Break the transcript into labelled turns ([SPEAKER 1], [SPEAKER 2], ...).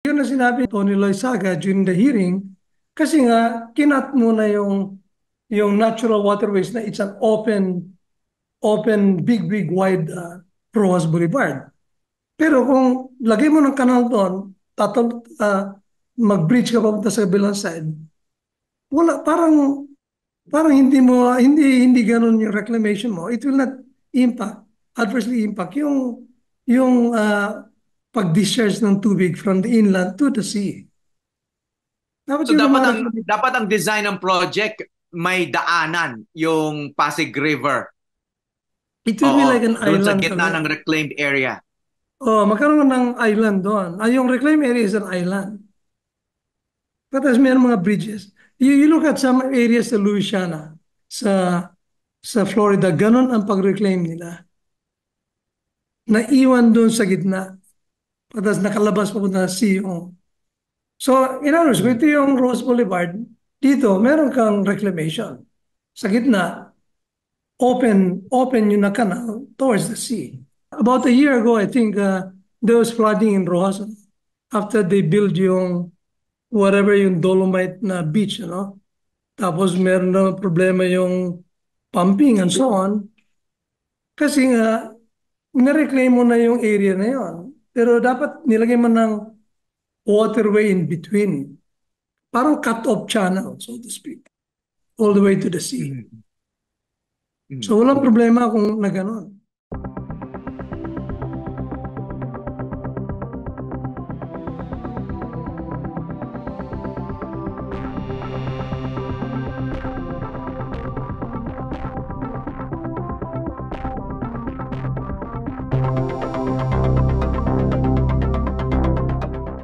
[SPEAKER 1] yun na sinabi ni Tony Loizaga during the hearing kasi nga kinat muna yung natural waterways na it's an open big wide Rojas Boulevard. Pero kung lagay mo ng kanal doon, mag-bridge ka papunta sa kabilang side, wala parang hindi ganoon yung reclamation mo. It will not impact adversely impact yung pag-discharge ng tubig from the inland to the sea. Dapat
[SPEAKER 2] So
[SPEAKER 1] yun ang
[SPEAKER 2] dapat
[SPEAKER 1] mga
[SPEAKER 2] ang
[SPEAKER 1] reclamation.
[SPEAKER 2] dapat ang design ng project may daanan yung Pasig River.
[SPEAKER 1] It will be
[SPEAKER 2] Oo,
[SPEAKER 1] like an
[SPEAKER 2] doon sa
[SPEAKER 1] island
[SPEAKER 2] gitna ng
[SPEAKER 1] talaga.
[SPEAKER 2] reclaimed area.
[SPEAKER 1] Oh, magkaroon ng island doon. Yung reclaim area is an island. Tapos may mga bridges. You look at some areas sa Louisiana, sa sa Florida, ganun ang pag-reclaim nila. Naiwan doon sa gitna. Tapos nakalabas papunta sa sea. Oh. So, in other words, kung
[SPEAKER 2] Mm.
[SPEAKER 1] ito yung Rose Boulevard, dito, meron kang reclamation. Sa gitna, open yung na canal towards the sea. About a year ago, I think, there was flooding in Rojas after they build yung whatever yung Dolomite na beach, Tapos meron na problema yung pumping and so on. Kasi nga, nireclaim mo na yung area na yon. Pero dapat nilagay mo ng waterway in between. Parang cut-off channel, so to speak, all the way to the sea.
[SPEAKER 2] Mm.
[SPEAKER 1] So
[SPEAKER 2] Mm.
[SPEAKER 1] walang
[SPEAKER 2] Mm.
[SPEAKER 1] problema kung na gano'n.